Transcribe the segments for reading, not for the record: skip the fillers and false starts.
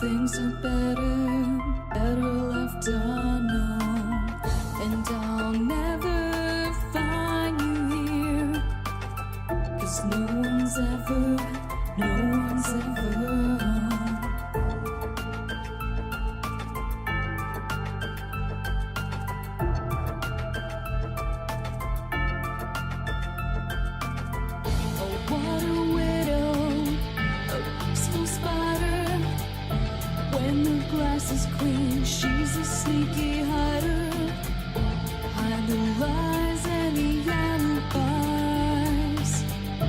things are better left unknown. And I'll never find you here, 'cause no one's ever Oh, what a widow, a peaceful spider. When the glass is clean, she's a sneaky hider. Hide the lies and the alibis. Oh,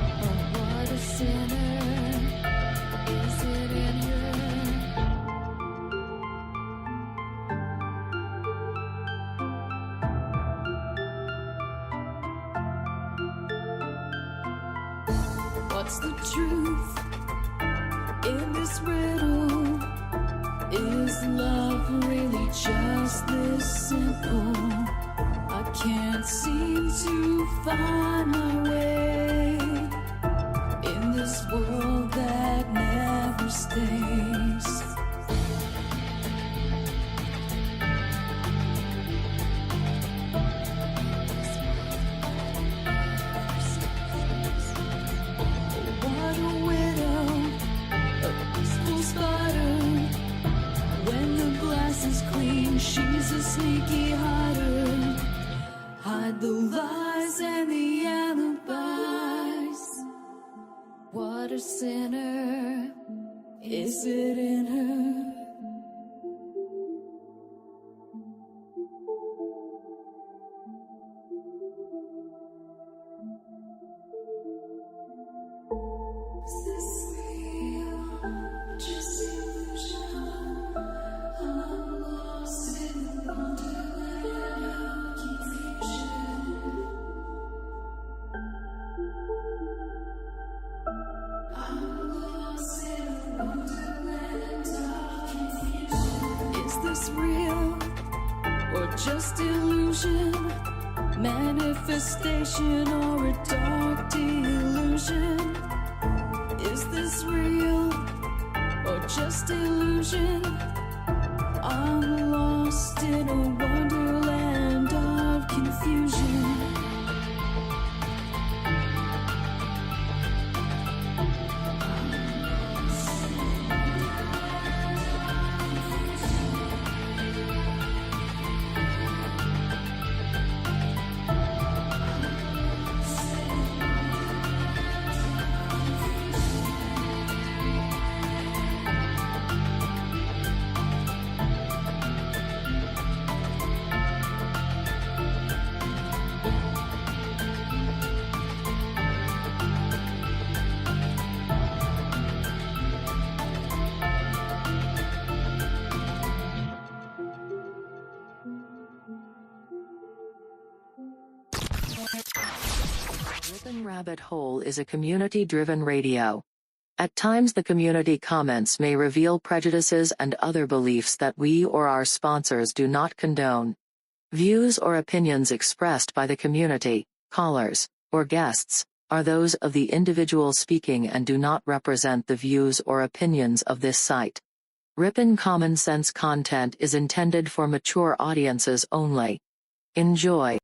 what a sinner. Is it in her? What's the truth in this riddle? Is love really just this simple? I can't seem to find my way in this world that never stays. What a widow, a peaceful spider. When the glass is clean, she's a sneaky hider. Hide the lies and the alibis. What a sinner. Is it in her? Is this real? Just illusion? I'm lost in the wonderland of confusion. I'm lost in the wonderland of confusion. Is this real or just illusion? Manifestation or a dark delusion? Is this real or just illusion? I'm lost in a wonderland of confusion. Ripon Rabbit Hole is a community-driven radio. At times the community comments may reveal prejudices and other beliefs that we or our sponsors do not condone. Views or opinions expressed by the community, callers, or guests, are those of the individual speaking and do not represent the views or opinions of this site. Ripon Common Sense content is intended for mature audiences only. Enjoy.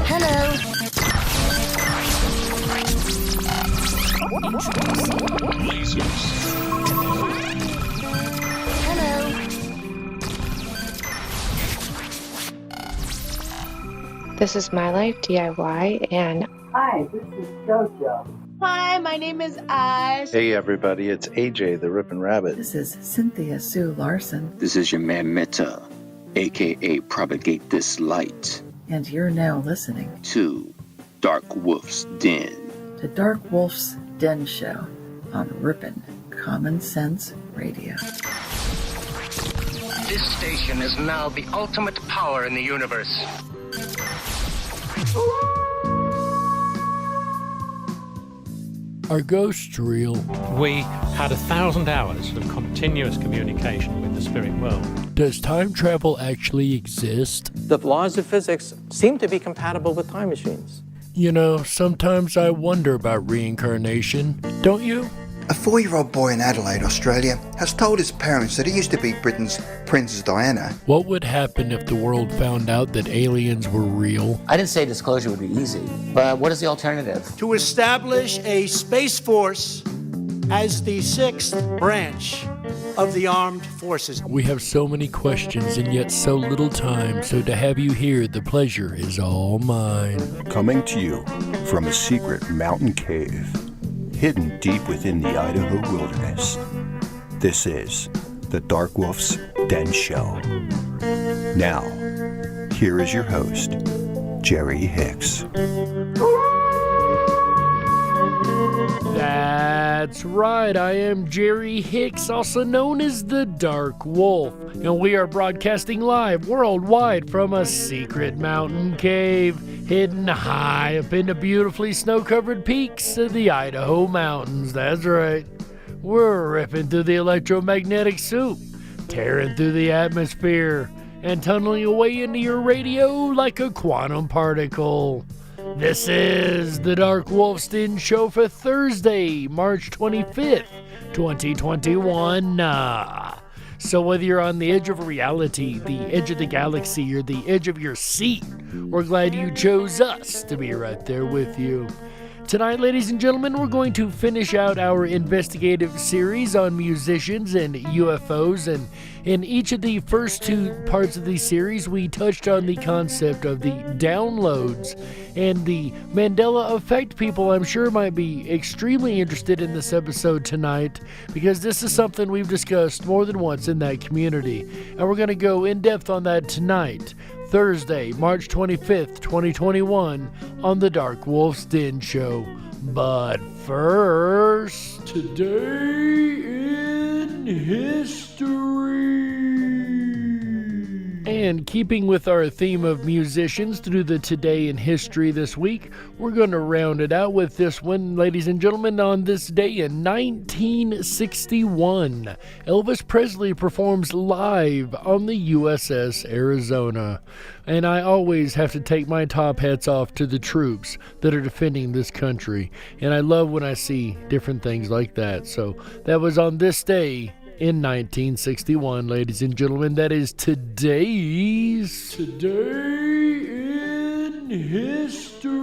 Hello. Lasers. Hello. This is My Life DIY, and Hi, this is JoJo. Hi, my name is Ash. Hey everybody, it's AJ the Ripon Rabbit. This is Cynthia Sue Larson. This is your man Meta, aka Propagate This Light, And you're now listening to Dark Wolf's Den. to Dark Wolf's Den Show on Ripon Common Sense Radio. This station is now the ultimate power in the universe. Are ghosts real? We had 1,000 hours of continuous communication with the spirit world. Does time travel actually exist? The laws of physics seem to be compatible with time machines. You know, sometimes I wonder about reincarnation. Don't you? A 4-year-old boy in Adelaide, Australia, has told his parents that he used to be Britain's Princess Diana. What would happen if the world found out that aliens were real? I didn't say disclosure would be easy, but what is the alternative? To establish a space force as the 6th branch of the armed forces. We have so many questions and yet so little time, so to have you here, the pleasure is all mine. Coming to you from a secret mountain cave, hidden deep within the Idaho wilderness. This is the Dark Wolf's Den Show. Now, here is your host, Jerry Hicks. That's right, I am Jerry Hicks, also known as the Dark Wolf, and we are broadcasting live worldwide from a secret mountain cave hidden high up in the beautifully snow-covered peaks of the Idaho mountains. That's right, we're ripping through the electromagnetic soup, tearing through the atmosphere, and tunneling away into your radio like a quantum particle. This is the Dark Wolf's Den Show for Thursday, March 25th, 2021. So whether you're on the edge of reality, the edge of the galaxy, or the edge of your seat, we're glad you chose us to be right there with you. Tonight, ladies and gentlemen, we're going to finish out our investigative series on musicians and UFOs, and in each of the first two parts of the series, we touched on the concept of the downloads and the Mandela effect. People, I'm sure, might be extremely interested in this episode tonight, because this is something we've discussed more than once in that community, and we're going to go in depth on that tonight. Thursday, March 25th, 2021, on the Dark Wolf's Den Show. But first, today in history. And keeping with our theme of musicians to do the Today in History this week, we're going to round it out with this one, ladies and gentlemen. On this day in 1961, Elvis Presley performs live on the USS Arizona. And I always have to take my top hats off to the troops that are defending this country. And I love when I see different things like that. So that was on this day in 1961, ladies and gentlemen. That is today's Today in History.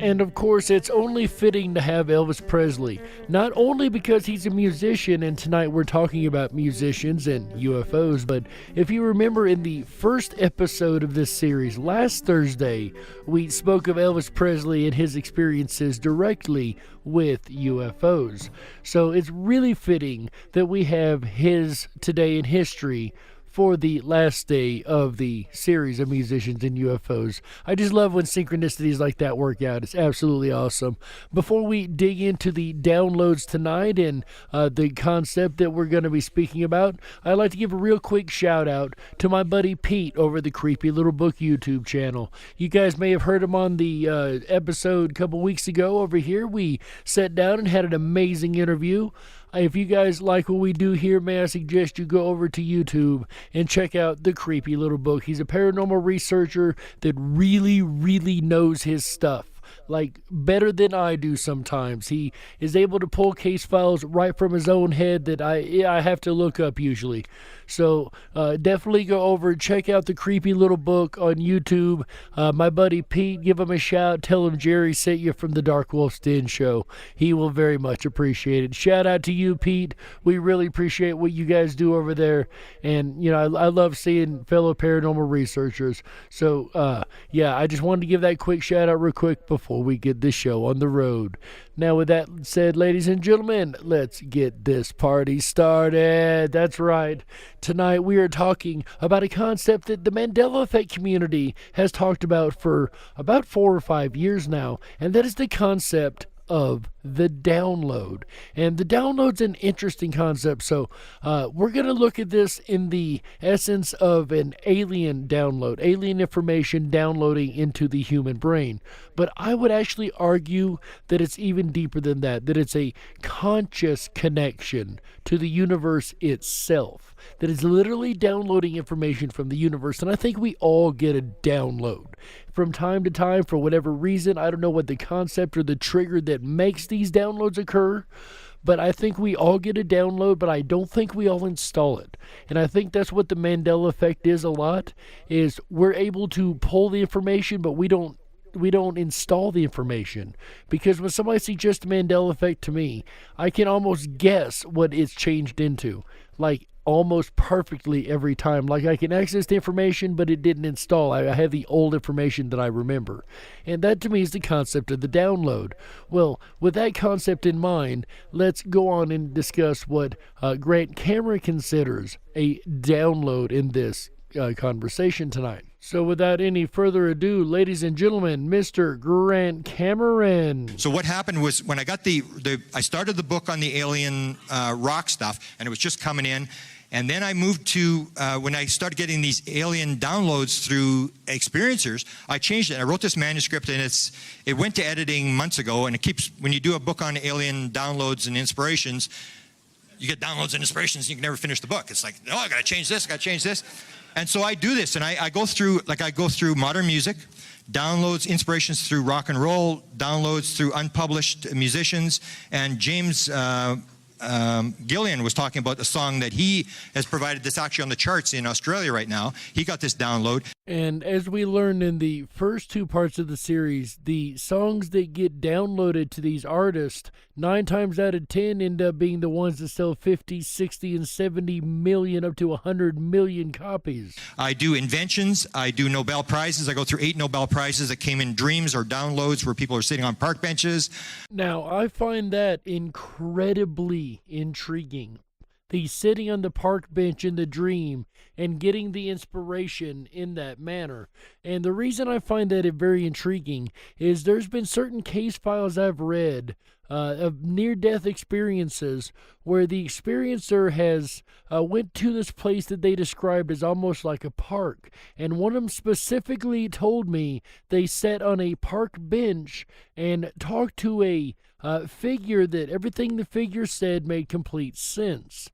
And of course, it's only fitting to have Elvis Presley, not only because he's a musician, and tonight we're talking about musicians and UFOs, but if you remember in the first episode of this series, last Thursday, we spoke of Elvis Presley and his experiences directly with UFOs. So it's really fitting that we have his Today in History for the last day of the series of musicians and UFOs. I just love when synchronicities like that work out. It's absolutely awesome. Before we dig into the downloads tonight and the concept that we're going to be speaking about, I'd like to give a real quick shout out to my buddy Pete over the Creepy Little Book YouTube channel. You guys may have heard him on the episode a couple weeks ago over here. We sat down and had an amazing interview. If you guys like what we do here, may I suggest you go over to YouTube and check out The Creepy Little Book. He's a paranormal researcher that really, really knows his stuff, like better than I do sometimes. He is able to pull case files right from his own head that I have to look up usually. So definitely go over and check out The Creepy Little Book on YouTube. My buddy Pete, give him a shout. Tell him Jerry sent you from the Dark Wolf's Den Show. He will very much appreciate it. Shout out to you, Pete. We really appreciate what you guys do over there. And, you know, I love seeing fellow paranormal researchers. So, yeah, I just wanted to give that quick shout out real quick before we get this show on the road. Now, with that said, ladies and gentlemen, let's get this party started. That's right. Tonight we are talking about a concept that the Mandela Effect community has talked about for about 4 or 5 years now, and that is the concept of the download. And the download's an interesting concept, so we're going to look at this in the essence of an alien download, alien information downloading into the human brain. But I would actually argue that it's even deeper than that it's a conscious connection to the universe itself, that is literally downloading information from the universe. And I think we all get a download from time to time for whatever reason. I don't know what the concept or the trigger that makes these downloads occur, but I think we all get a download, but I don't think we all install it. And I think that's what the Mandela effect is a lot, is we're able to pull the information, but we don't install the information. Because when somebody suggests the Mandela effect to me, I can almost guess what it's changed into, like almost perfectly every time. Like I can access the information, but it didn't install. I have the old information that I remember. And that to me is the concept of the download. Well, with that concept in mind, let's go on and discuss what Grant Cameron considers a download in this conversation tonight. So without any further ado, ladies and gentlemen, Mr. Grant Cameron. So what happened was when I got I started the book on the alien rock stuff, and it was just coming in. And then I moved to, when I started getting these alien downloads through experiencers, I changed it. I wrote this manuscript, and it went to editing months ago, and it keeps, when you do a book on alien downloads and inspirations, you get downloads and inspirations, and you can never finish the book. It's like, no, I gotta change this, I gotta change this. And so I do this, and I go through modern music, downloads, inspirations through rock and roll, downloads through unpublished musicians, and James Gillian was talking about a song that he has provided that's actually on the charts in Australia right now. He got this download. And as we learned in the first two parts of the series, the songs that get downloaded to these artists, 9 times out of 10 end up being the ones that sell 50, 60, and 70 million, up to 100 million copies. I do inventions. I do Nobel Prizes. I go through 8 Nobel Prizes that came in dreams or downloads where people are sitting on park benches. Now, I find that incredibly intriguing. The sitting on the park bench in the dream and getting the inspiration in that manner. And the reason I find that very intriguing is there's been certain case files I've read of near-death experiences where the experiencer has went to this place that they described as almost like a park. And one of them specifically told me they sat on a park bench and talked to a figure that everything the figure said made complete sense.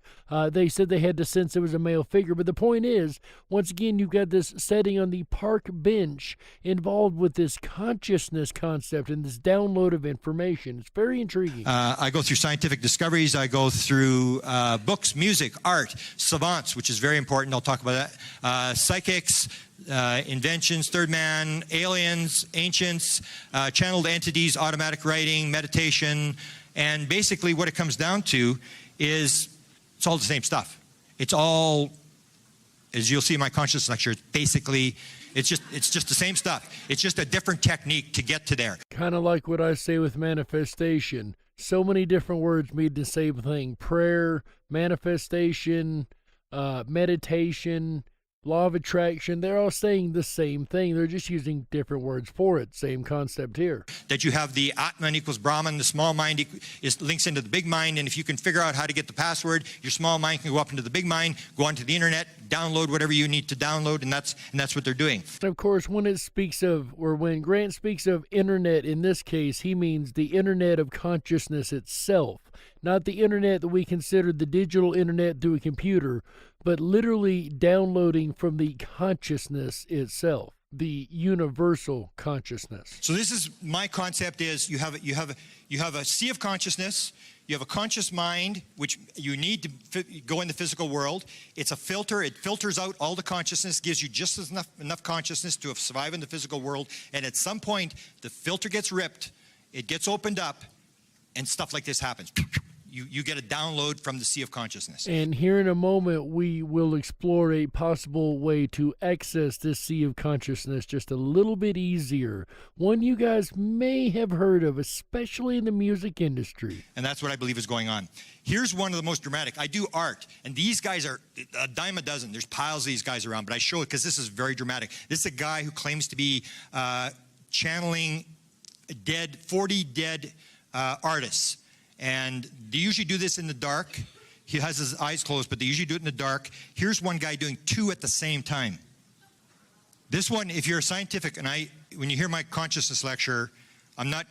They said they had to sense it was a male figure, but the point is, once again, you've got this setting on the park bench involved with this consciousness concept and this download of information. It's very intriguing. I go through scientific discoveries. I go through books, music, art, savants, which is very important. I'll talk about that. Psychics, inventions, third man, aliens, ancients, channeled entities, automatic writing, meditation, and basically what it comes down to is it's all the same stuff. It's all, as you'll see in my consciousness lecture, basically it's just the same stuff. It's just a different technique to get to there. Kind of like what I say with manifestation. So many different words mean the same thing. Prayer, manifestation, meditation, law of attraction, they're all saying the same thing. They're just using different words for it. Same concept here. That you have the Atman equals Brahman, the small mind links into the big mind, and if you can figure out how to get the password, your small mind can go up into the big mind, go onto the internet, download whatever you need to download, and that's what they're doing. Of course, when it speaks of, or when Grant speaks of internet, in this case, he means the internet of consciousness itself. Not the internet that we consider the digital internet through a computer, but literally downloading from the consciousness itself, the universal consciousness. So this is my concept: is you have a sea of consciousness. You have a conscious mind, which you need to go in the physical world. It's a filter. It filters out all the consciousness, gives you just enough consciousness to survive in the physical world. And at some point, the filter gets ripped, it gets opened up, and stuff like this happens. You get a download from the sea of consciousness. And here in a moment, we will explore a possible way to access this sea of consciousness just a little bit easier. One you guys may have heard of, especially in the music industry. And that's what I believe is going on. Here's one of the most dramatic. I do art, and these guys are a dime a dozen. There's piles of these guys around, but I show it because this is very dramatic. This is a guy who claims to be channeling 40 dead artists. And they usually do this in the dark. He has his eyes closed, but they usually do it in the dark. Here's one guy doing two at the same time. This one, if you're a scientific, and when you hear my consciousness lecture, I'm not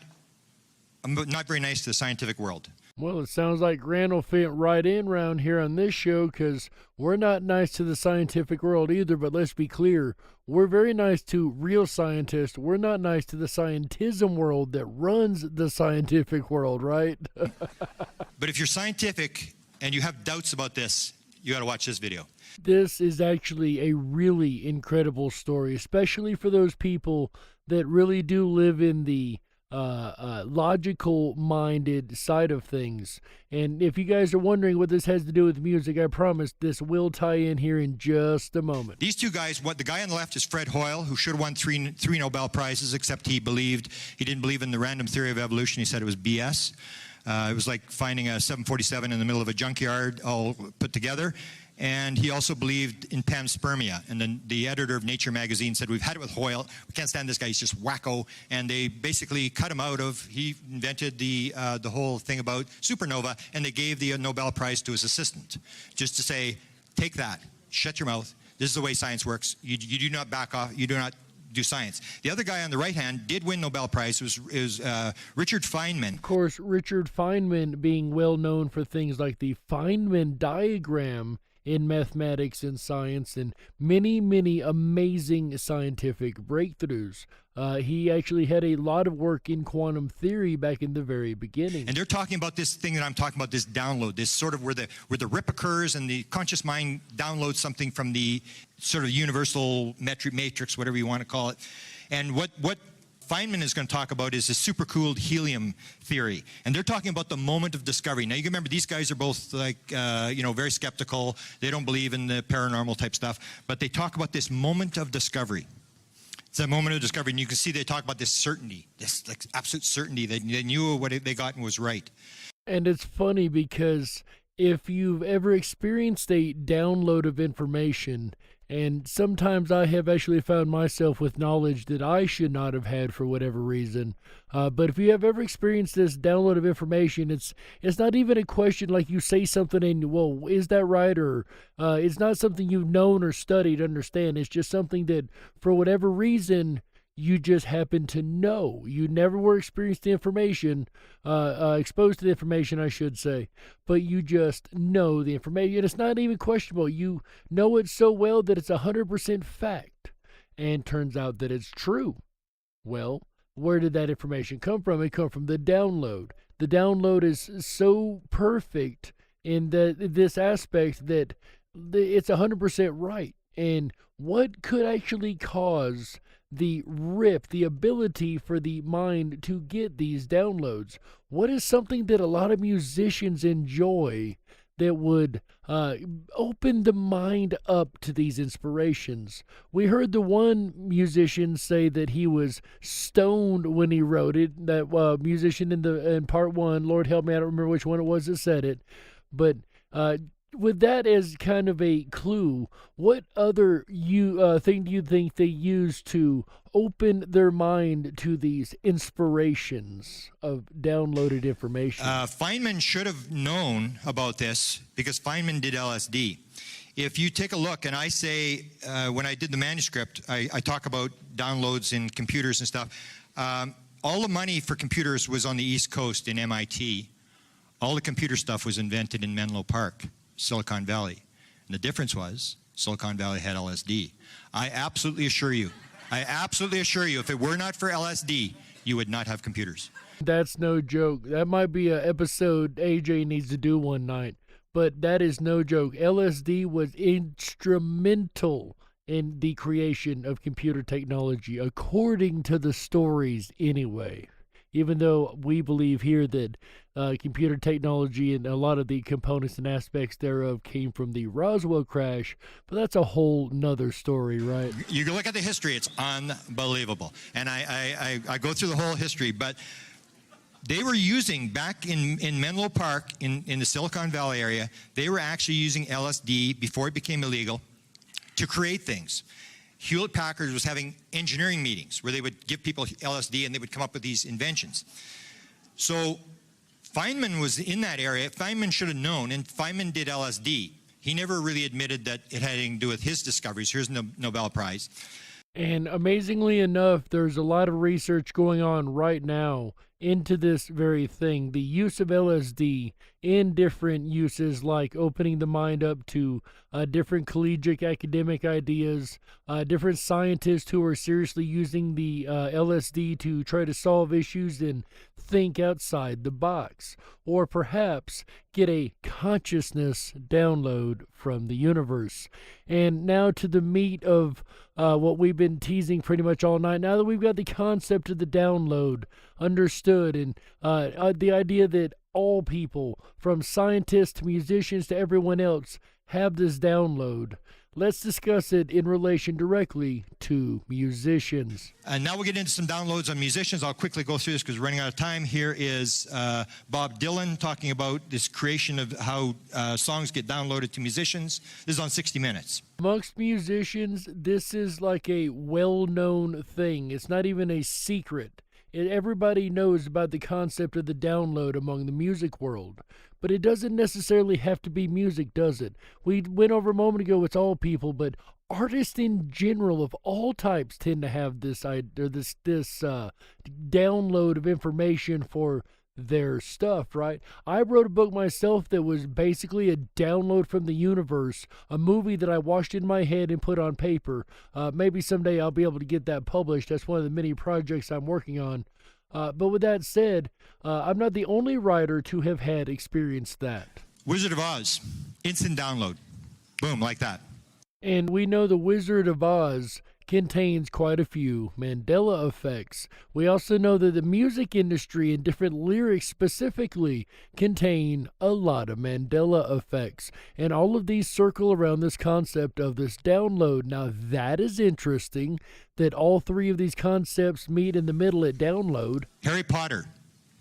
very nice to the scientific world. Well, it sounds like Grant will fit right in around here on this show, because we're not nice to the scientific world either, but let's be clear, we're very nice to real scientists. We're not nice to the scientism world that runs the scientific world, right? But if you're scientific and you have doubts about this, you got to watch this video. This is actually a really incredible story, especially for those people that really do live in the logical-minded side of things. And if you guys are wondering what this has to do with music, I promise this will tie in here in just a moment. These two guys, the guy on the left is Fred Hoyle, who should have won three Nobel Prizes, except he didn't believe in the random theory of evolution. He said it was BS. It was like finding a 747 in the middle of a junkyard all put together. And he also believed in panspermia. And then the editor of Nature magazine said, we've had it with Hoyle. We can't stand this guy. He's just wacko. And they basically cut him out of, he invented the whole thing about supernova, and they gave the Nobel Prize to his assistant. Just to say, take that, shut your mouth. This is the way science works. You do not back off. You do not do science. The other guy on the right hand did win Nobel Prize. It was Richard Feynman. Of course, Richard Feynman being well known for things like the Feynman diagram in mathematics and science, and many, many amazing scientific breakthroughs. He actually had a lot of work in quantum theory back in the very beginning. And they're talking about this thing that I'm talking about, this download, this sort of where the rip occurs and the conscious mind downloads something from the sort of universal metric matrix, whatever you want to call it. And what Feynman is going to talk about is the supercooled helium theory. And they're talking about the moment of discovery. Now, you can remember these guys are both like, very skeptical. They don't believe in the paranormal type stuff. But they talk about this moment of discovery. It's that moment of discovery. And you can see they talk about this certainty, this like absolute certainty that they knew what they got and was right. And it's funny because if you've ever experienced a download of information, and sometimes I have actually found myself with knowledge that I should not have had for whatever reason. But if you have ever experienced this download of information, it's not even a question like you say something and, well, is that right? Or it's not something you've known or studied, understand. It's just something that for whatever reason you just happen to know. You never were experienced the information, exposed to the information, I should say, but you just know the information. And it's not even questionable. You know it so well that it's 100% fact, and turns out that it's true. Well, where did that information come from? It come from the download. The download is so perfect in this aspect that it's 100% right. And what could actually cause the ability for the mind to get these downloads? What is something that a lot of musicians enjoy that would open the mind up to these inspirations? We heard the one musician say that he was stoned when he wrote it. That musician in part one, Lord help me, I don't remember which one it was that said it, but with that as kind of a clue, what other thing do you think they use to open their mind to these inspirations of downloaded information? Feynman should have known about this because Feynman did LSD. If you take a look, and I say, when I did the manuscript, I talk about downloads in computers and stuff. All the money for computers was on the East Coast in MIT. All the computer stuff was invented in Menlo Park, Silicon Valley. And the difference was Silicon Valley had LSD. I absolutely assure you, if it were not for LSD, you would not have computers. That's no joke. That might be an episode AJ needs to do one night, but that is no joke. LSD was instrumental in the creation of computer technology, according to the stories anyway. Even though we believe here that computer technology and a lot of the components and aspects thereof came from the Roswell crash, but that's a whole nother story, right? You can look at the history, it's unbelievable. And I go through the whole history, but they were using, back in Menlo Park, in the Silicon Valley area, they were actually using LSD before it became illegal to create things. Hewlett-Packard was having engineering meetings where they would give people LSD and they would come up with these inventions. So Feynman was in that area. Feynman should have known, and Feynman did LSD. He never really admitted that it had anything to do with his discoveries. Here's the Nobel Prize. And amazingly enough, there's a lot of research going on right now into this very thing. The use of LSD in different uses, like opening the mind up to different collegiate academic ideas, different scientists who are seriously using the LSD to try to solve issues and think outside the box, or perhaps get a consciousness download from the universe. And now to the meat of what we've been teasing pretty much all night. Now that we've got the concept of the download understood, and the idea that all people, from scientists to musicians to everyone else, have this download, let's discuss it in relation directly to musicians. And now we'll get into some downloads on musicians. I'll quickly go through this because we're running out of time. Here is Bob Dylan talking about this creation of how songs get downloaded to musicians. This is on 60 Minutes. Amongst musicians, this is like a well-known thing. It's not even a secret. Everybody knows about the concept of the download among the music world, but it doesn't necessarily have to be music, does it? We went over a moment ago, it's all people, but artists in general of all types tend to have this download of information for their stuff, right? I wrote a book myself that was basically a download from the universe, a movie that I watched in my head and put on paper. Maybe someday I'll be able to get that published. That's one of the many projects I'm working on. But with that said, I'm not the only writer to have had experienced that. Wizard of Oz, instant download. Boom, like that. And we know the Wizard of Oz contains quite a few Mandela effects. We also know that the music industry and different lyrics specifically contain a lot of Mandela effects. And all of these circle around this concept of this download. Now that is interesting that all three of these concepts meet in the middle at download. Harry Potter.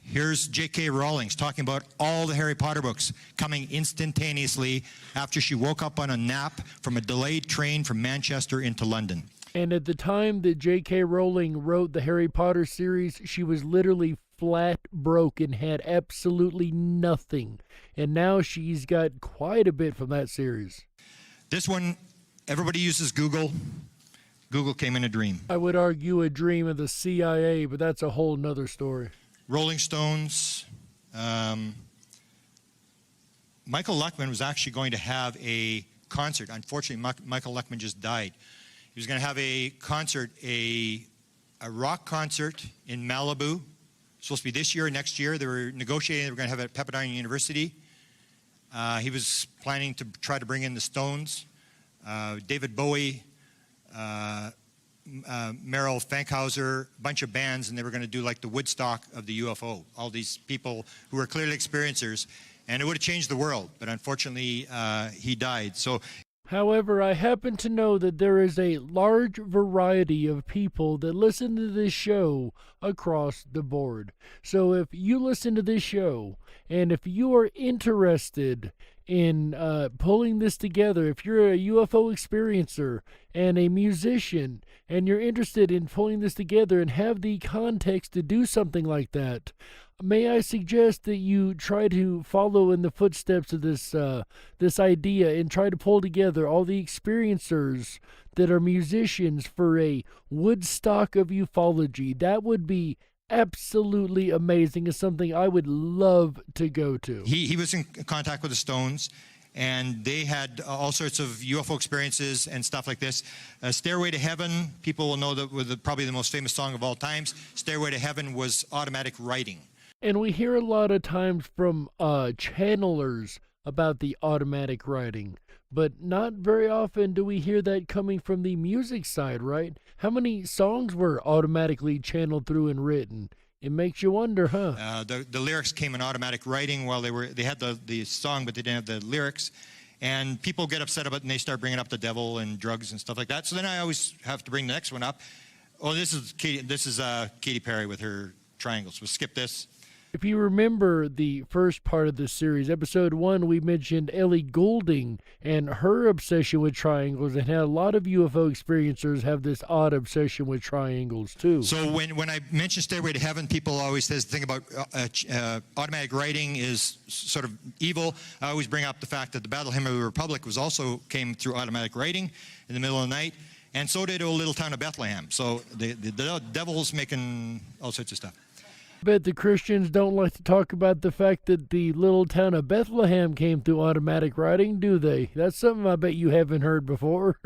Here's J.K. Rowling talking about all the Harry Potter books coming instantaneously after she woke up on a nap from a delayed train from Manchester into London. And at the time that J.K. Rowling wrote the Harry Potter series, she was literally flat broke and had absolutely nothing. And now she's got quite a bit from that series. This one, everybody uses Google. Google came in a dream. I would argue a dream of the CIA, but that's a whole nother story. Rolling Stones. Michael Luckman was actually going to have a concert. Unfortunately, Michael Luckman just died. He was going to have a concert, a rock concert in Malibu. Supposed to be this year or next year. They were negotiating. They were going to have it at Pepperdine University. He was planning to try to bring in the Stones, David Bowie, Meryl Fankhauser, a bunch of bands, and they were going to do like the Woodstock of the UFO. All these people who were clearly experiencers, and it would have changed the world. But unfortunately, he died. So. However, I happen to know that there is a large variety of people that listen to this show across the board. So if you listen to this show, and if you are interested in pulling this together, if you're a UFO experiencer and a musician, and you're interested in pulling this together and have the context to do something like that, may I suggest that you try to follow in the footsteps of this idea and try to pull together all the experiencers that are musicians for a Woodstock of ufology. That would be absolutely amazing. It's something I would love to go to. He was in contact with the Stones, and they had all sorts of UFO experiences and stuff like this. Stairway to Heaven, people will know that was probably the most famous song of all times. Stairway to Heaven was automatic writing. And we hear a lot of times from channelers about the automatic writing, but not very often do we hear that coming from the music side, right? How many songs were automatically channeled through and written? It makes you wonder, huh? The lyrics came in automatic writing while they had the song, but they didn't have the lyrics. And people get upset about it, and they start bringing up the devil and drugs and stuff like that. So then I always have to bring the next one up. Oh, this is Katy Perry with her triangles. We'll skip this. If you remember the first part of this series, episode 1, we mentioned Ellie Goulding and her obsession with triangles, and how a lot of UFO experiencers have this odd obsession with triangles too. So when I mention Stairway to Heaven, people always says the thing about automatic writing is sort of evil. I always bring up the fact that the Battle Hymn of the Republic came through automatic writing in the middle of the night, and so did O Little Town of Bethlehem. So the devil's making all sorts of stuff. Bet the Christians don't like to talk about the fact that the little town of Bethlehem came through automatic writing, do they? That's something I bet you haven't heard before.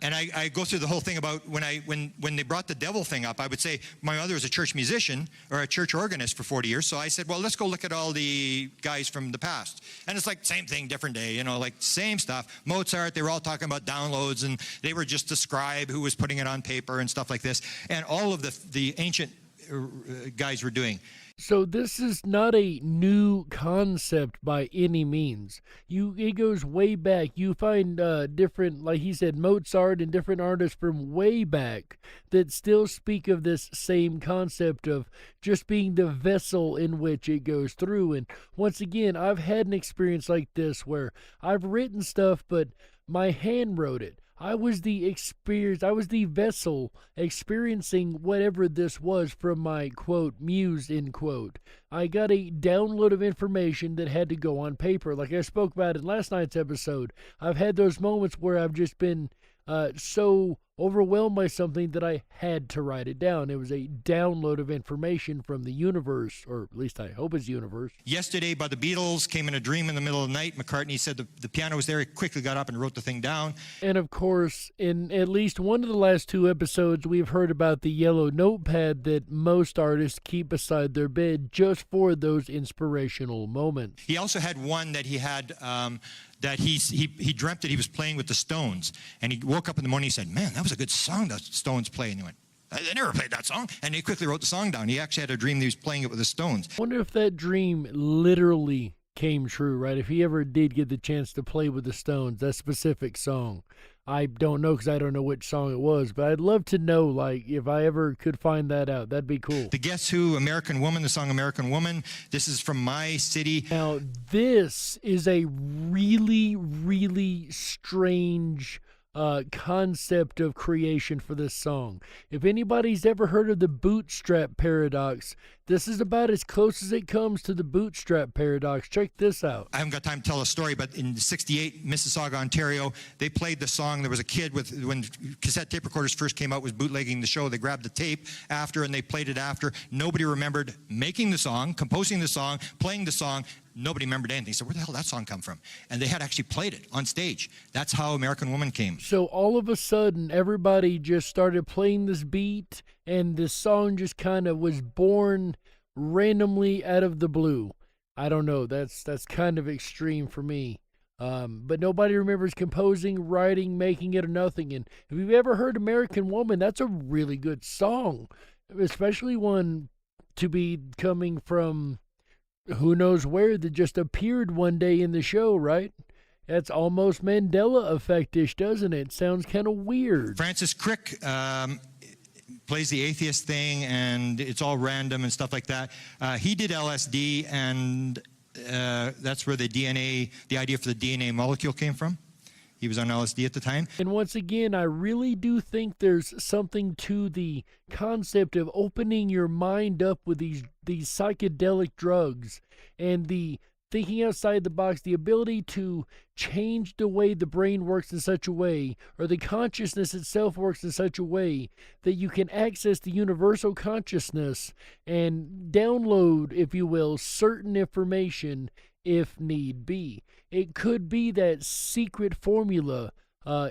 And I go through the whole thing about when they brought the devil thing up, I would say my mother was a church musician or a church organist for 40 years. So I said, well, let's go look at all the guys from the past. And it's like same thing, different day, like same stuff. Mozart, they were all talking about downloads, and they were just a scribe who was putting it on paper and stuff like this. And all of the ancient guys were doing. So this is not a new concept by any means. It goes way back. You find different, like he said, Mozart and different artists from way back that still speak of this same concept of just being the vessel in which it goes through. And once again, I've had an experience like this where I've written stuff, but my hand wrote it. I was the vessel experiencing whatever this was from my, quote, muse, end quote. I got a download of information that had to go on paper. Like I spoke about in last night's episode, I've had those moments where I've just been so overwhelmed by something that I had to write it down. It was a download of information from the universe, or at least I hope it's universe. Yesterday by the Beatles, came in a dream in the middle of the night. McCartney said the piano was there. He quickly got up and wrote the thing down. And of course, in at least one of the last 2 episodes, we've heard about the yellow notepad that most artists keep beside their bed just for those inspirational moments. He also had one that he had that he dreamt that he was playing with the Stones, and he woke up in the morning and said, man, that was a good song the Stones play. And he went, they never played that song. And he quickly wrote the song down. He actually had a dream that he was playing it with the Stones. I wonder if that dream literally came true, right? If he ever did get the chance to play with the Stones, that specific song. I don't know, because I don't know which song it was, but I'd love to know, like, if I ever could find that out. That'd be cool. The Guess Who, American Woman, the song American Woman. This is from My City. Now, this is a really, really strange concept of creation for this song. If anybody's ever heard of the bootstrap paradox, this is about as close as it comes to the bootstrap paradox. Check this out. I haven't got time to tell a story, but in '68, Mississauga, Ontario, they played the song. There was a kid when cassette tape recorders first came out, was bootlegging the show. They grabbed the tape after and they played it after. Nobody remembered making the song, composing the song, playing the song. Nobody remembered anything. So where the hell did that song come from? And they had actually played it on stage. That's how American Woman came. So all of a sudden, everybody just started playing this beat, and this song just kind of was born randomly out of the blue. I don't know. That's kind of extreme for me. But nobody remembers composing, writing, making it, or nothing. And if you've ever heard American Woman, that's a really good song, especially one to be coming from who knows where, that just appeared one day in the show, right? That's almost Mandela effect-ish, doesn't it? Sounds kind of weird. Francis Crick plays the atheist thing, and it's all random and stuff like that. He did LSD, and that's where the idea for the DNA molecule came from. He was on LSD at the time. And once again, I really do think there's something to the concept of opening your mind up with these psychedelic drugs, and the thinking outside the box, the ability to change the way the brain works in such a way, or the consciousness itself works in such a way that you can access the universal consciousness and download, if you will, certain information if need be. It could be that secret formula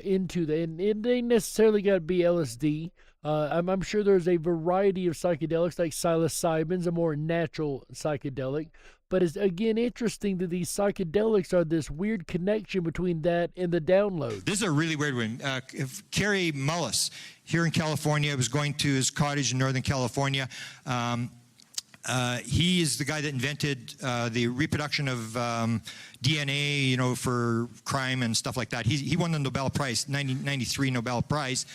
into the, and it ain't necessarily got to be LSD. I'm sure there's a variety of psychedelics, like psilocybin's a more natural psychedelic. But it's, again, interesting that these psychedelics are this weird connection between that and the download. This is a really weird one. Kerry Mullis, here in California, was going to his cottage in Northern California. He is the guy that invented the reproduction of DNA, for crime and stuff like that. He won the Nobel Prize, 1993 Nobel Prize,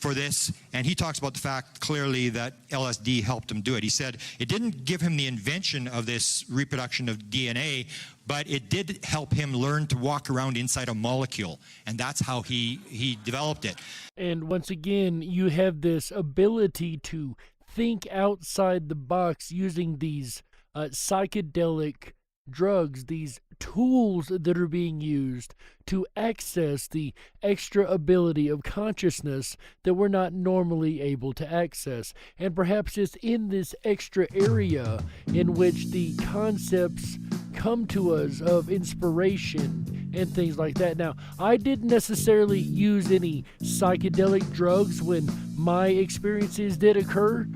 for this, and he talks about the fact clearly that LSD helped him do it. He said it didn't give him the invention of this reproduction of DNA, but it did help him learn to walk around inside a molecule, and that's how he developed it. And once again, you have this ability to think outside the box using these psychedelic drugs, these tools that are being used to access the extra ability of consciousness that we're not normally able to access. And perhaps it's in this extra area in which the concepts come to us of inspiration and things like that. Now, I didn't necessarily use any psychedelic drugs when my experiences did occur,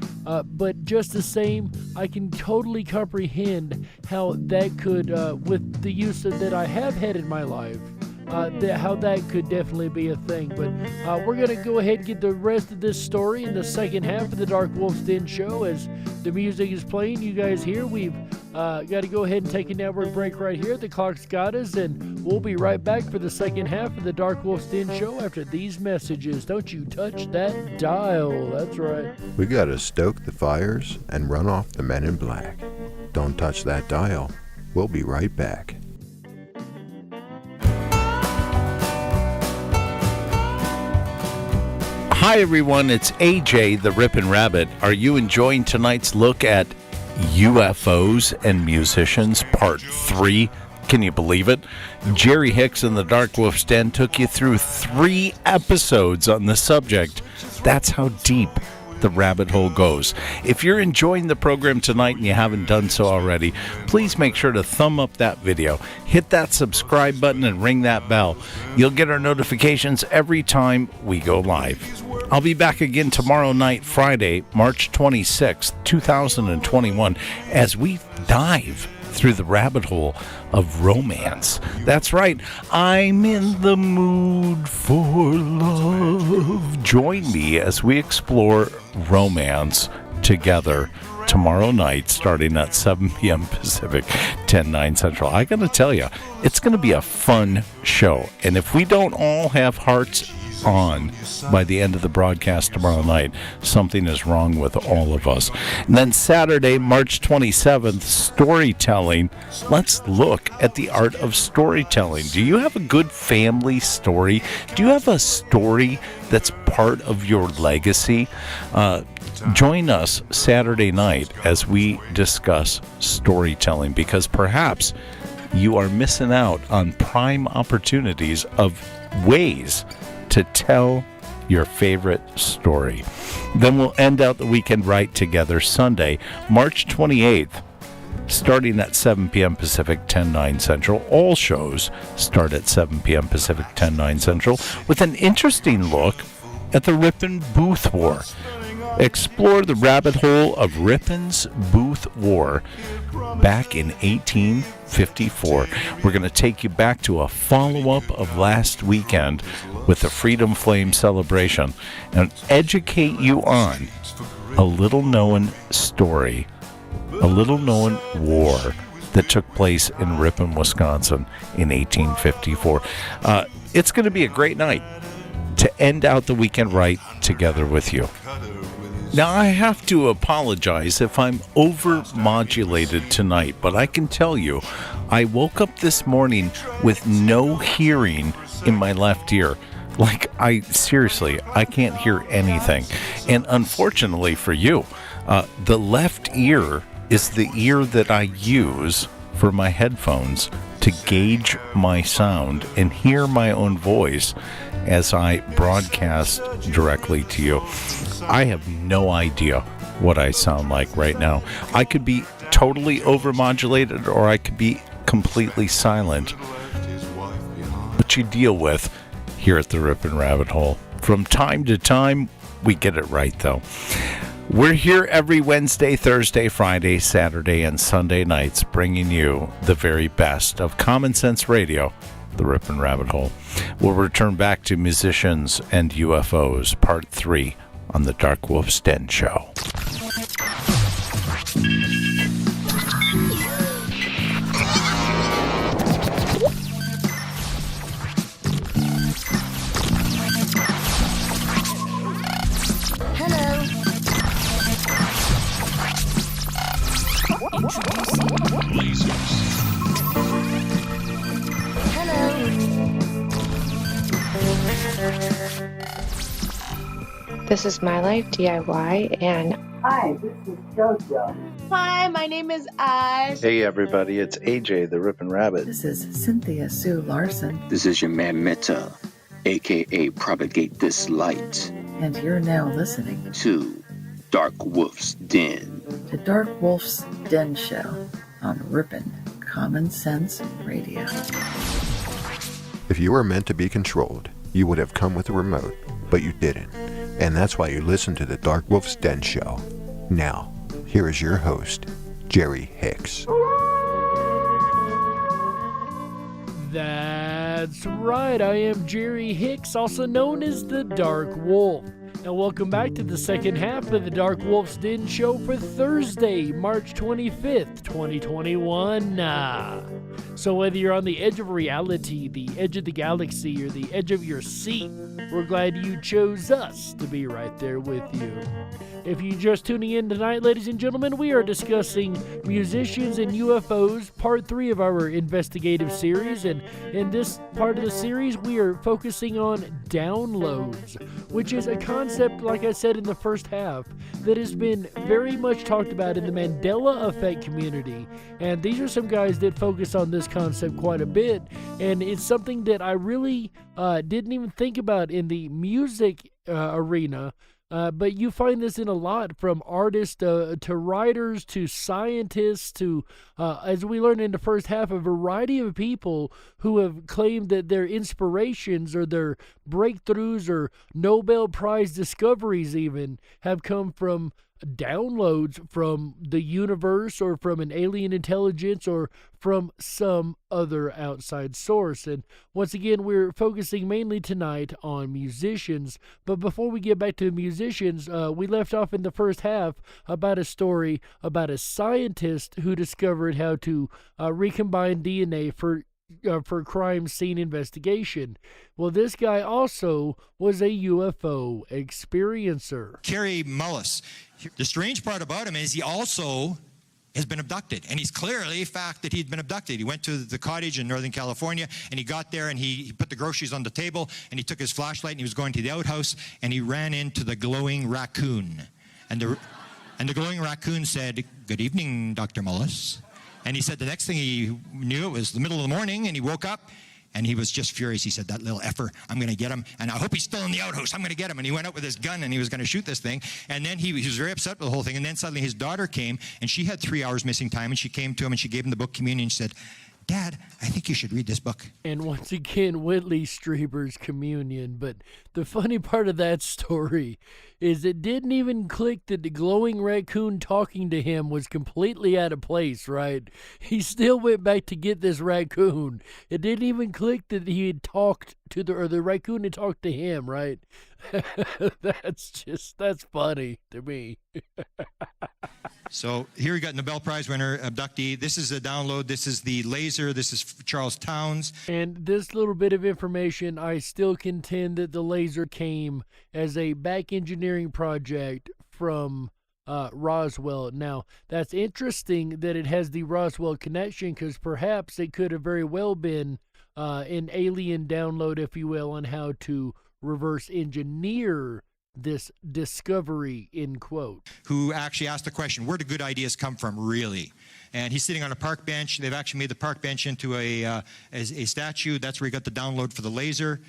but just the same, I can totally comprehend how that could, with the use that I have had in my life, how that could definitely be a thing. But we're going to go ahead and get the rest of this story in the second half of the Dark Wolf's Den show. As the music is playing, you guys hear, we've got to go ahead and take a network break right here. The clock's got us, and we'll be right back for the second half of the Dark Wolf's Den show after these messages. Don't you touch that dial. That's right. We got to stoke the fires and run off the men in black. Don't touch that dial. We'll be right back. Hi everyone, it's AJ the Ripon Rabbit. Are you enjoying tonight's look at UFOs and musicians, part 3? Can you believe it? Jerry Hicks and the Dark Wolf's Den took you through 3 episodes on the subject. That's how deep the rabbit hole goes. If you're enjoying the program tonight and you haven't done so already, please make sure to thumb up that video, hit that subscribe button, and ring that bell. You'll get our notifications every time we go live. I'll be back again tomorrow night, Friday, March 26th, 2021, as we dive through the rabbit hole of romance. That's right, I'm in the mood for love. Join me as we explore romance together tomorrow night, starting at 7 p.m. Pacific, 10/9 Central. I gotta tell you, it's gonna be a fun show, and if we don't all have hearts on by the end of the broadcast tomorrow night, something is wrong with all of us. And then Saturday, March 27th, storytelling. Let's look at the art of storytelling. Do you have a good family story? Do you have a story that's part of your legacy? Join us Saturday night as we discuss storytelling, because perhaps you are missing out on prime opportunities of ways to tell your favorite story. Then we'll end out the weekend right together Sunday, March 28th, starting at 7 p.m. Pacific, 10/9 Central. All shows start at 7 p.m. Pacific, 10/9 Central, with an interesting look at the Ripon Booth War. Explore the rabbit hole of Ripon's Booth War back in 1854. We're going to take you back to a follow-up of last weekend with the Freedom Flame celebration and educate you on a little-known story, a little-known war that took place in Ripon, Wisconsin in 1854. It's going to be a great night to end out the weekend right together with you. Now, I have to apologize if I'm over-modulated tonight, but I can tell you, I woke up this morning with no hearing in my left ear. Like, I can't hear anything. And unfortunately for you, the left ear is the ear that I use for my headphones to gauge my sound and hear my own voice as I broadcast directly to you. I have no idea what I sound like right now. I could be totally overmodulated, or I could be completely silent. What you deal with here at the Ripon Rabbit Hole. From time to time, we get it right, though. We're here every Wednesday, Thursday, Friday, Saturday, and Sunday nights, bringing you the very best of Common Sense Radio, the Ripon Rabbit Hole. We'll return back to musicians and UFOs, part 3, on the Dark Wolf's Den show. This is My Life DIY, and Hi, this is JoJo. Hi, my name is Oz. Hey everybody, it's AJ the Ripon Rabbit. This is Cynthia Sue Larson. This is your man Meta, aka Propagate This Light. And you're now listening to Dark Wolf's Den. The Dark Wolf's Den Show on Ripon Common Sense Radio. If you were meant to be controlled, you would have come with a remote, but you didn't. And that's why you listen to the Dark Wolf's Den Show. Now, here is your host, Jerry Hicks. That's right, I am Jerry Hicks, also known as the Dark Wolf. And welcome back to the second half of the Dark Wolf's Den Show for Thursday, March 25th, 2021. So whether you're on the edge of reality, the edge of the galaxy, or the edge of your seat, we're glad you chose us to be right there with you. If you're just tuning in tonight, ladies and gentlemen, we are discussing musicians and UFOs, part 3 of our investigative series. And in this part of the series, we are focusing on downloads, which is a concept, like I said in the first half, that has been very much talked about in the Mandela Effect community. And these are some guys that focus on this concept quite a bit. And it's something that I really didn't even think about in the music arena. But you find this in a lot, from artists to writers to scientists to, as we learned in the first half, a variety of people who have claimed that their inspirations or their breakthroughs or Nobel Prize discoveries even have come from downloads from the universe or from an alien intelligence or from some other outside source. And once again, we're focusing mainly tonight on musicians. But before we get back to musicians, we left off in the first half about a story about a scientist who discovered how to recombine DNA for crime scene investigation. Well, this guy also was a UFO experiencer. Kerry Mullis. The strange part about him is he also has been abducted, and he's clearly fact that he'd been abducted. He went to the cottage in Northern California, and he got there, and he put the groceries on the table, and he took his flashlight, and he was going to the outhouse, and he ran into the glowing raccoon. And the glowing raccoon said, "Good evening, Dr. Mullis." And he said the next thing he knew, it was the middle of the morning, and he woke up, and he was just furious. He said, "That little effer, I'm going to get him, and I hope he's still in the outhouse. I'm going to get him." And he went out with his gun, and he was going to shoot this thing. And then he was very upset with the whole thing. And then suddenly his daughter came, and she had 3 hours missing time, and she came to him, and she gave him the book Communion, and she said, "Dad, I think you should read this book." And once again, Whitley Strieber's Communion. But the funny part of that story is it didn't even click that the glowing raccoon talking to him was completely out of place, right? He still went back to get this raccoon. It didn't even click that he had talked to the raccoon had talked to him, right? That's funny to me. So here we got Nobel Prize winner, abductee. This is a download. This is the laser. This is Charles Towns. And this little bit of information, I still contend that the laser came as a back engineering project from Roswell. Now, that's interesting that it has the Roswell connection, because perhaps it could have very well been an alien download, if you will, on how to reverse engineer this discovery, in quote. Who actually asked the question, where do good ideas come from, really? And he's sitting on a park bench. They've actually made the park bench into a statue. That's where he got the download for the laser.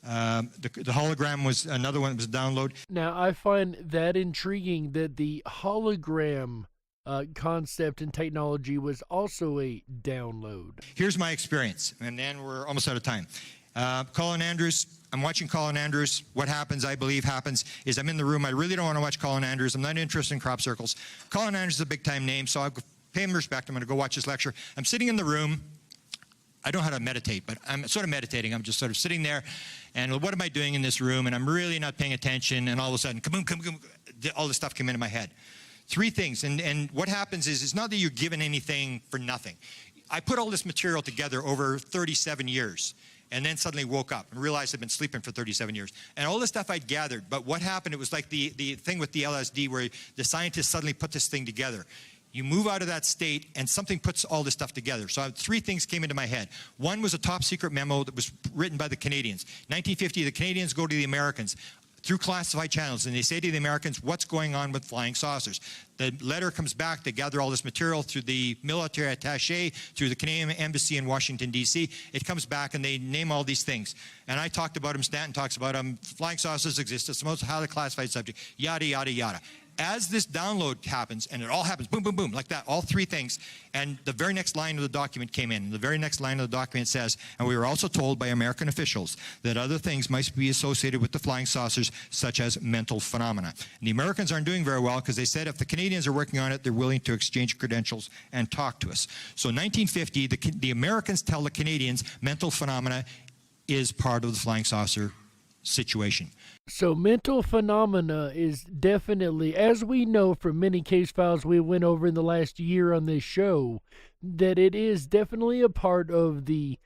The hologram was another one that was a download. Now, I find that intriguing that the hologram concept and technology was also a download. Here's my experience, and then we're almost out of time. Colin Andrews, I'm watching Colin Andrews. What happens, I believe happens, is I'm in the room. I really don't want to watch Colin Andrews. I'm not interested in crop circles. Colin Andrews is a big-time name, so I'll pay him respect. I'm going to go watch his lecture. I'm sitting in the room. I don't know how to meditate, but I'm sort of meditating. I'm just sort of sitting there, and what am I doing in this room? And I'm really not paying attention, and all of a sudden, kaboom, all this stuff came into my head. 3 things, and what happens is, it's not that you're given anything for nothing. I put all this material together over 37 years. And then suddenly woke up and realized I'd been sleeping for 37 years. And all this stuff I'd gathered, but what happened, it was like the thing with the LSD where the scientists suddenly put this thing together. You move out of that state, and something puts all this stuff together. So three things came into my head. One was a top-secret memo that was written by the Canadians. 1950, the Canadians go to the Americans through classified channels, and they say to the Americans, what's going on with flying saucers? The letter comes back, they gather all this material through the military attaché, through the Canadian embassy in Washington, D.C. It comes back, and they name all these things. And I talked about them, Stanton talks about them, flying saucers exist, it's the most highly classified subject, yada, yada, yada. As this download happens, and it all happens, boom, boom, boom, like that, all three things, and the very next line of the document came in. The very next line of the document says, and we were also told by American officials that other things might be associated with the flying saucers, such as mental phenomena. And the Americans aren't doing very well because they said if the Canadians are working on it, they're willing to exchange credentials and talk to us. So in 1950, the Americans tell the Canadians mental phenomena is part of the flying saucer situation. So mental phenomena is definitely, as we know from many case files we went over in the last year on this show, that it is definitely a part of the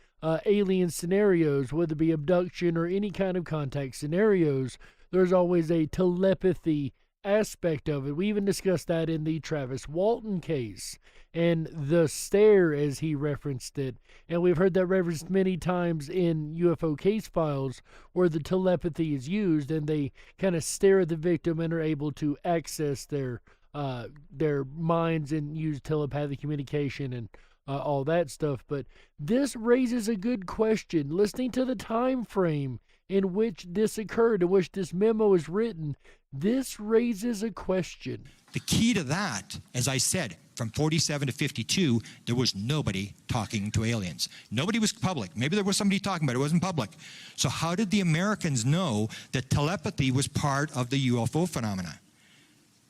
alien scenarios, whether it be abduction or any kind of contact scenarios. There's always a telepathy aspect of it. We even discussed that in the Travis Walton case and the stare, as he referenced it, and we've heard that referenced many times in UFO case files where the telepathy is used and they kind of stare at the victim and are able to access their minds and use telepathic communication and all that stuff. But this raises a good question. Listening to the time frame in which this occurred, in which this memo is written, this raises a question. The key to that, as I said, from 47 to 52, there was nobody talking to aliens. Nobody was public. Maybe there was somebody talking, but it wasn't public. So how did the Americans know that telepathy was part of the UFO phenomena?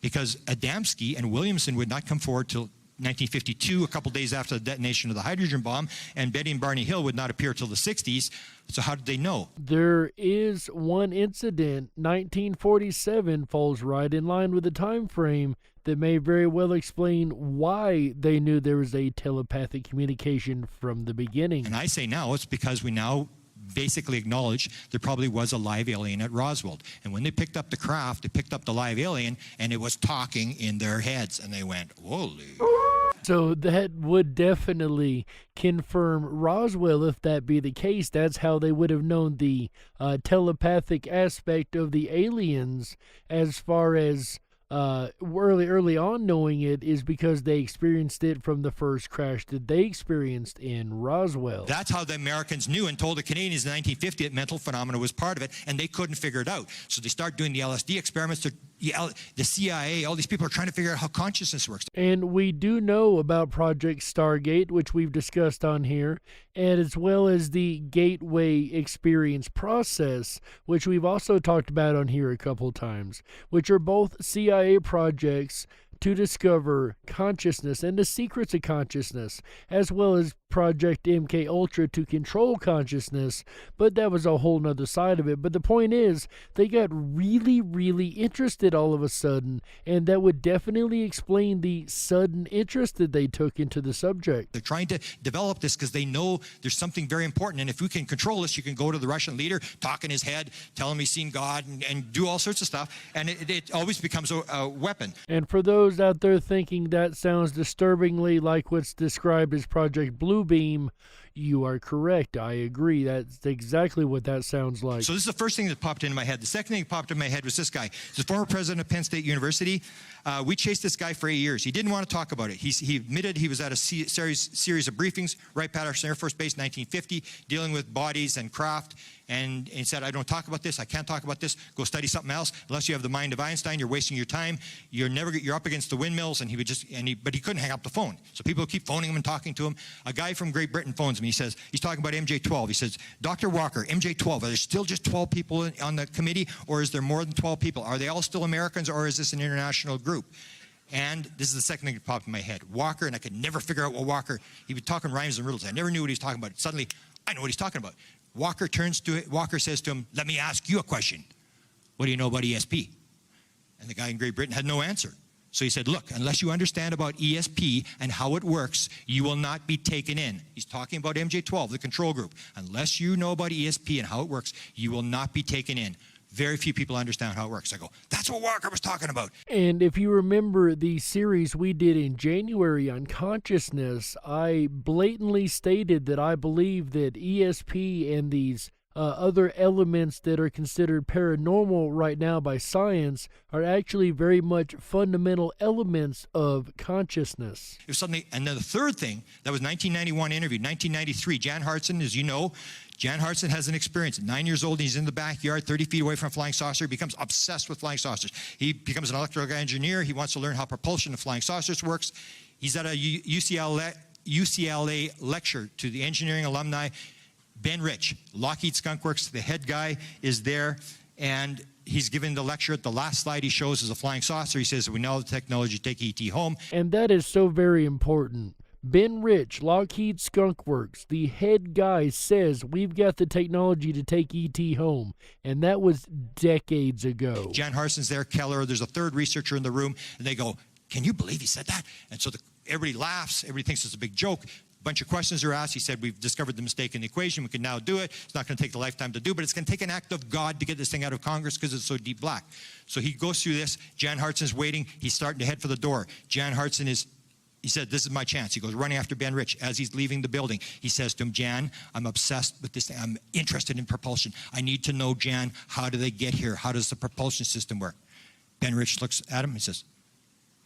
Because Adamski and Williamson would not come forward till 1952, a couple days after the detonation of the hydrogen bomb, and Betty and Barney Hill would not appear till the 60s. So how did they know? There is one incident, 1947, falls right in line with the time frame that may very well explain why they knew there was a telepathic communication from the beginning. And I say now it's because we now basically acknowledge there probably was a live alien at Roswell. And when they picked up the craft, they picked up the live alien, and it was talking in their heads, and they went, holy. So that would definitely confirm Roswell if that be the case. That's how they would have known the telepathic aspect of the aliens, as far as early on knowing it, is because they experienced it from the first crash that they experienced in Roswell. That's how the Americans knew and told the Canadians in 1950 that mental phenomena was part of it, and they couldn't figure it out. So they start doing the LSD experiments. The CIA, all these people are trying to figure out how consciousness works. And we do know about Project Stargate, which we've discussed on here, and as well as the Gateway Experience process, which we've also talked about on here a couple times, which are both CIA projects to discover consciousness and the secrets of consciousness, as well as Project MK Ultra to control consciousness, but that was a whole nother side of it. But the point is, they got really, really interested all of a sudden, and that would definitely explain the sudden interest that they took into the subject. They're trying to develop this because they know there's something very important, and if we can control this, you can go to the Russian leader, talk in his head, tell him he's seen God, and do all sorts of stuff, and it always becomes a weapon. And for those out there thinking that sounds disturbingly like what's described as Project Bluebeam, you are correct. I agree. That's exactly what that sounds like. So this is the first thing that popped into my head. The second thing that popped into my head was this guy. He's the former president of Penn State University. We chased this guy for 8 years. He didn't want to talk about it. He admitted he was at a series of briefings, Wright-Patterson Air Force Base, 1950, dealing with bodies and craft. And he said, I don't talk about this. I can't talk about this. Go study something else. Unless you have the mind of Einstein, you're wasting your time. You're up against the windmills. And but he couldn't hang up the phone. So people keep phoning him and talking to him. A guy from Great Britain phones me. He says, he's talking about MJ-12. He says, Dr. Walker, MJ-12, are there still just 12 people on the committee, or is there more than 12 people? Are they all still Americans, or is this an international group? And this is the second thing that popped in my head. Walker, and I could never figure out what Walker, he was talking rhymes and riddles. I never knew what he was talking about. Suddenly, I know what he's talking about. Walker says to him, let me ask you a question. What do you know about ESP? And the guy in Great Britain had no answer. So he said, look, unless you understand about ESP and how it works, you will not be taken in. He's talking about MJ-12, the control group. Unless you know about ESP and how it works, you will not be taken in. Very few people understand how it works. I go, that's what Walker was talking about. And if you remember the series we did in January on consciousness, I blatantly stated that I believe that ESP and these other elements that are considered paranormal right now by science are actually very much fundamental elements of consciousness. It was something, and then the third thing, that was 1991 interview. 1993, Jan Hartson, as you know, Jan Hartson has an experience. At 9 years old, he's in the backyard, 30 feet away from a flying saucer. He becomes obsessed with flying saucers. He becomes an electrical engineer. He wants to learn how propulsion of flying saucers works. He's at a UCLA lecture to the engineering alumni. Ben Rich, Lockheed Skunk Works, the head guy, is there, and he's giving the lecture. At the last slide he shows is a flying saucer. He says, we know the technology to take ET home. And that is so very important. Ben Rich, Lockheed Skunk Works, the head guy, says we've got the technology to take ET home. And that was decades ago. Jan Harson's there, Keller, there's a third researcher in the room, and they go, can you believe he said that? And so everybody laughs, everybody thinks it's a big joke. Bunch of questions are asked. He said, we've discovered the mistake in the equation. We can now do it. It's not going to take the lifetime to do, but it's going to take an act of God to get this thing out of Congress because it's so deep black. So he goes through this. Jan Hartson's waiting. He's starting to head for the door. Jan Hartson he said, this is my chance. He goes running after Ben Rich. As he's leaving the building, he says to him, Jan, I'm obsessed with this thing. I'm interested in propulsion. I need to know, Jan, how do they get here? How does the propulsion system work? Ben Rich looks at him and says,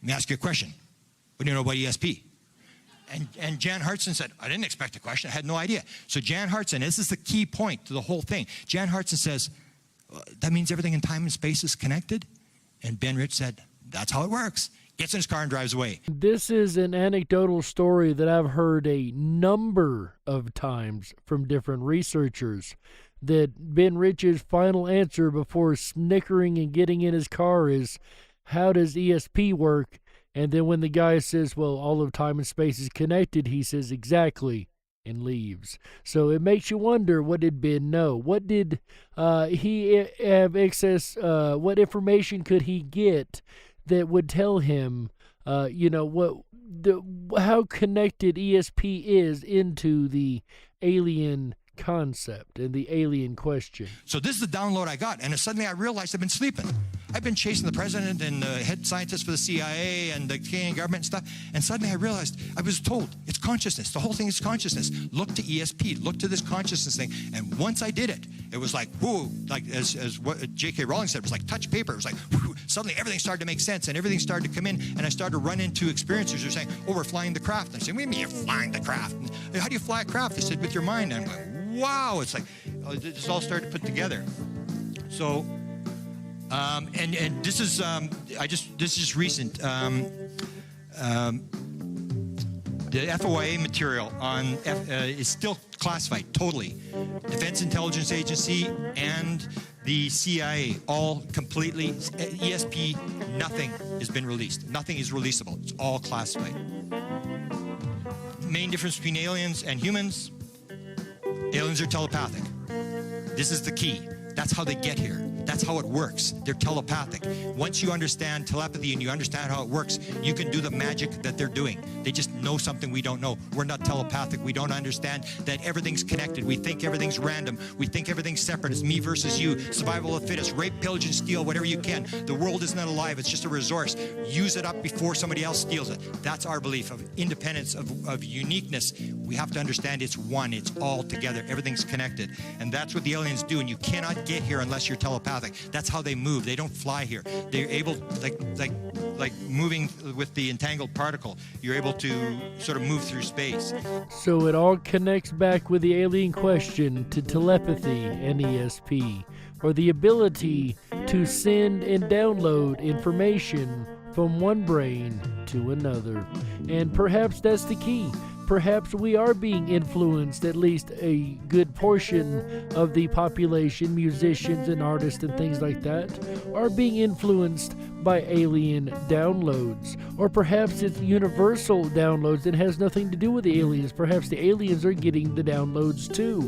let me ask you a question. What do you know about ESP? And Jan Hartson said, I didn't expect a question. I had no idea. So Jan Hartson, this is the key point to the whole thing. Jan Hartson says, that means everything in time and space is connected? And Ben Rich said, that's how it works. Gets in his car and drives away. This is an anecdotal story that I've heard a number of times from different researchers, that Ben Rich's final answer before snickering and getting in his car is, how does ESP work? And then when the guy says, well, all of time and space is connected, he says, exactly, and leaves. So it makes you wonder, what did Ben know? What did he have access, what information could he get that would tell him, how connected ESP is into the alien concept and the alien question. So this is the download I got, and suddenly I realized I've been sleeping. I've been chasing the president and the head scientist for the CIA and the Canadian government and stuff, and suddenly I realized I was told it's consciousness. The whole thing is consciousness. Look to ESP. Look to this consciousness thing. And once I did it, it was like, whoa, like as what J.K. Rowling said, it was like touch paper. It was like, whew, suddenly everything started to make sense, and everything started to come in, and I started to run into experiencers who were saying, oh, we're flying the craft. And I said, what do you mean you're flying the craft? And, how do you fly a craft? They said, with your mind. And I'm like, wow, it's like, this all started to put together. So, and this is, this is recent. The FOIA material on is still classified totally. Defense Intelligence Agency and the CIA, all completely, ESP, nothing has been released. Nothing is releasable. It's all classified. Main difference between aliens and humans, aliens are telepathic. This is the key. That's how they get here. That's how it works. They're telepathic. Once you understand telepathy and you understand how it works, you can do the magic that they're doing. They just know something we don't know. We're not telepathic. We don't understand that everything's connected. We think everything's random. We think everything's separate. It's me versus you. Survival of the fittest. Rape, pillage, and steal whatever you can. The world is not alive. It's just a resource. Use it up before somebody else steals it. That's our belief of independence, of uniqueness. We have to understand it's one. It's all together. Everything's connected. And that's what the aliens do. And you cannot get here unless you're telepathic. That's how they move. They don't fly here. They're able, like moving with the entangled particle, you're able to sort of move through space. So it all connects back with the alien question to telepathy and ESP, or the ability to send and download information from one brain to another. And perhaps that's the key. Perhaps we are being influenced, at least a good portion of the population, musicians and artists and things like that, are being influenced by alien downloads. Or perhaps it's universal downloads that has nothing to do with the aliens. Perhaps the aliens are getting the downloads too.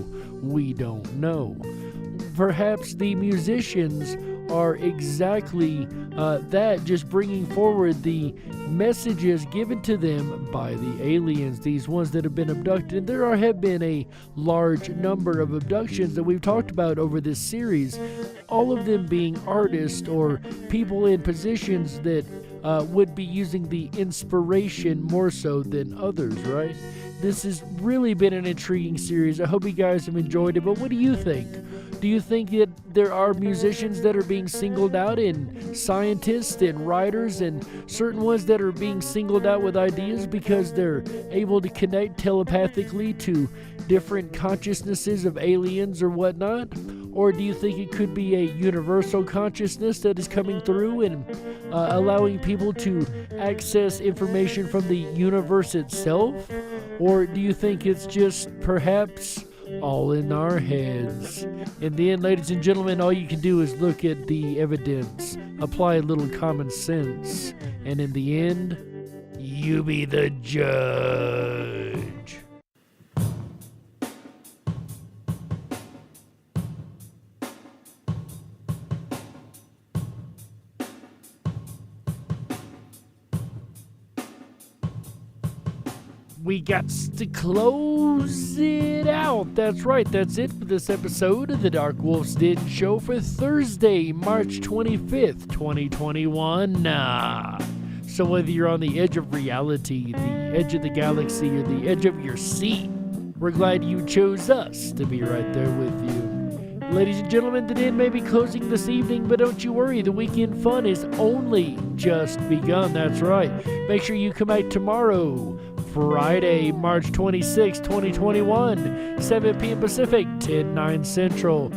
We don't know. Perhaps the musicians are exactly that, just bringing forward the messages given to them by the aliens, these ones that have been abducted. There have been a large number of abductions that we've talked about over this series, all of them being artists or people in positions that would be using the inspiration more so than others, right? This has really been an intriguing series. I hope you guys have enjoyed it, but what do you think? Do you think that there are musicians that are being singled out, and scientists and writers, and certain ones that are being singled out with ideas because they're able to connect telepathically to different consciousnesses of aliens or whatnot? Or do you think it could be a universal consciousness that is coming through and allowing people to access information from the universe itself? Or do you think it's just perhaps all in our heads? In the end, ladies and gentlemen, all you can do is look at the evidence, apply a little common sense, and in the end, you be the judge. We got to close it out. That's right, that's it for this episode of the Dark Wolf's Den Show for Thursday, March 25th, 2021. So whether you're on the edge of reality, the edge of the galaxy, or the edge of your seat, we're glad you chose us to be right there with you. Ladies and gentlemen, the den may be closing this evening, but don't you worry, the weekend fun is only just begun. That's right. Make sure you come back tomorrow, Friday, March 26, 2021, 7 p.m. Pacific, 10/9 Central,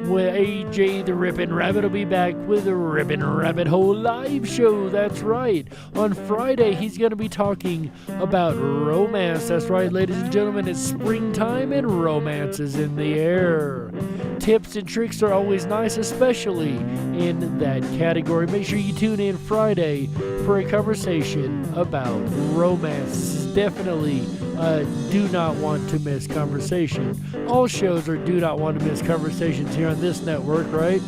where AJ the Ripon Rabbit will be back with the Ripon Rabbit Hole live show. That's right. On Friday, he's going to be talking about romance. That's right, ladies and gentlemen, it's springtime and romance is in the air. Tips and tricks are always nice, especially in that category. Make sure you tune in Friday for a conversation about romance. Definitely do not want to miss conversation. All shows are do not want to miss conversations here on this network, right?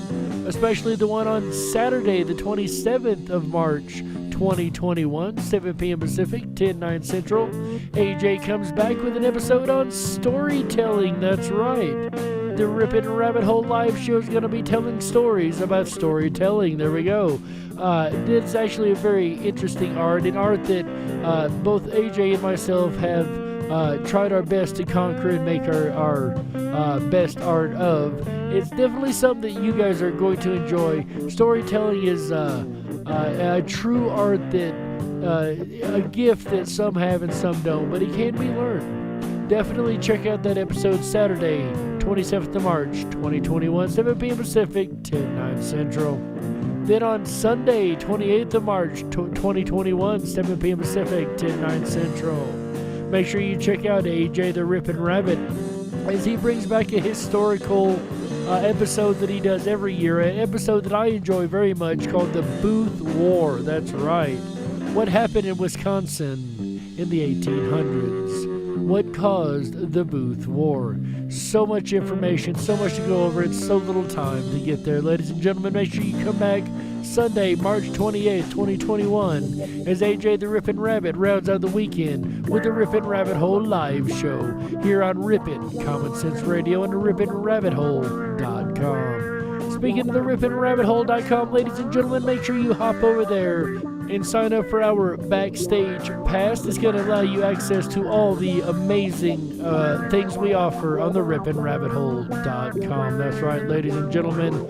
Especially the one on Saturday, the 27th of March, 2021, 7 p.m. Pacific, 10/9 Central. AJ comes back with an episode on storytelling. That's right. The Ripon Rabbit Hole live show is going to be telling stories about storytelling. There we go. It's actually a very interesting art, an art that both AJ and myself have tried our best to conquer and make our best art of. It's definitely something that you guys are going to enjoy. Storytelling is a true art that a gift that some have and some don't, but it can be learned. Definitely check out that episode Saturday, 27th of March, 2021, 7 p.m. Pacific, 10/9 Central. Then on Sunday, 28th of March, 2021, 7 p.m. Pacific, 10/9 Central. Make sure you check out AJ the Ripon Rabbit as he brings back a historical episode that he does every year, an episode that I enjoy very much called the Booth War. That's right. What happened in Wisconsin in the 1800s? What caused the Booth War? So much information, so much to go over, it's so little time to get there. Ladies and gentlemen, make sure you come back Sunday, March 28th, 2021, as AJ the Ripon Rabbit rounds out the weekend with the Ripon Rabbit Hole live show here on Ripon Common Sense Radio and the RiponRabbitHole.com. Speaking of the RiponRabbitHole.com, ladies and gentlemen, make sure you hop over there and sign up for our Backstage Pass. It's going to allow you access to all the amazing things we offer on the RiponRabbitHole.com. That's right, ladies and gentlemen.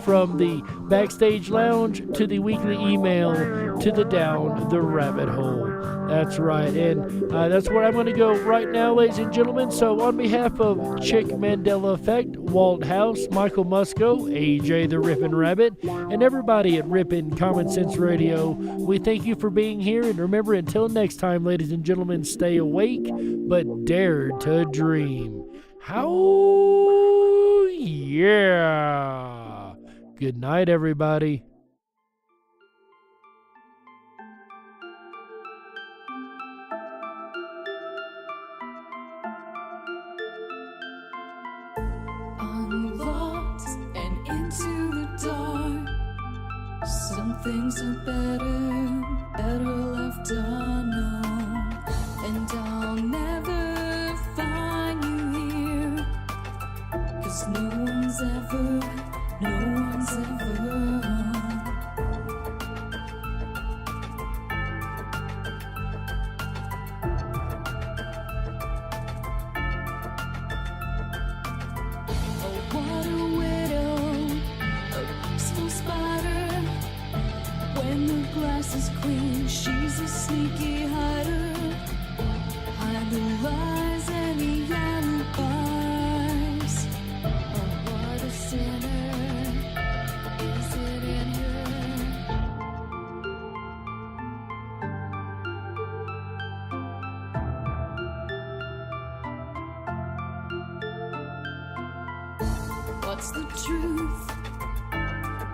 From the Backstage Lounge to the weekly email to the Down the Rabbit Hole. That's right, and that's where I'm going to go right now, ladies and gentlemen. So on behalf of Chick Mandela Effect, Walt House, Michael Musco, AJ the Ripon Rabbit, and everybody at Ripon Common Sense Radio, we thank you for being here, and remember, until next time, ladies and gentlemen, stay awake, but dare to dream. How yeah. Good night, everybody. Unlocked and into the dark. Some things are better left unknown. And I'll never find you here, 'cause no one's ever is clean, she's a sneaky hider. Hide the lies and the alibis. Oh, what a sinner is it in her? What's the truth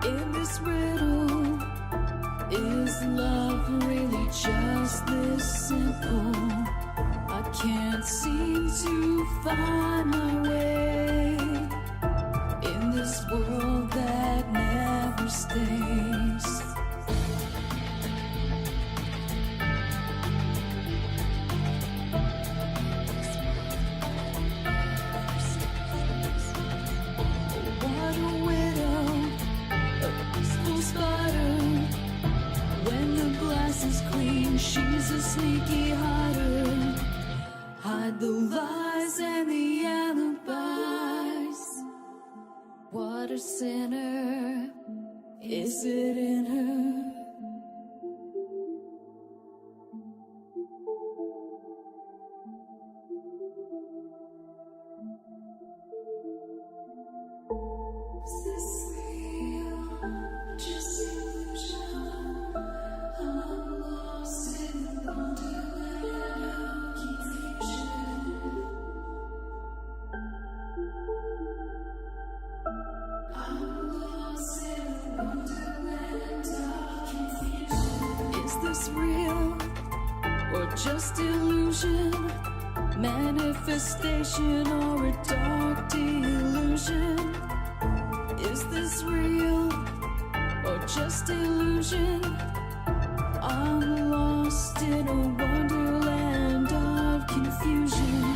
in this riddle? Is love really just this simple? I can't seem to find my way in this world that never stays. What a widow, a peaceful spider. When the glass is clean, she's a sneaky hider. Hide the lies and the alibis. What a sinner is it in her? Is this real? Just illusion? I'm lost in the wonderland of confusion. I'm lost in the wonderland of confusion. Is this real or just illusion? Manifestation or a dark delusion? Is this real or just illusion? I'm lost in a wonderland of confusion.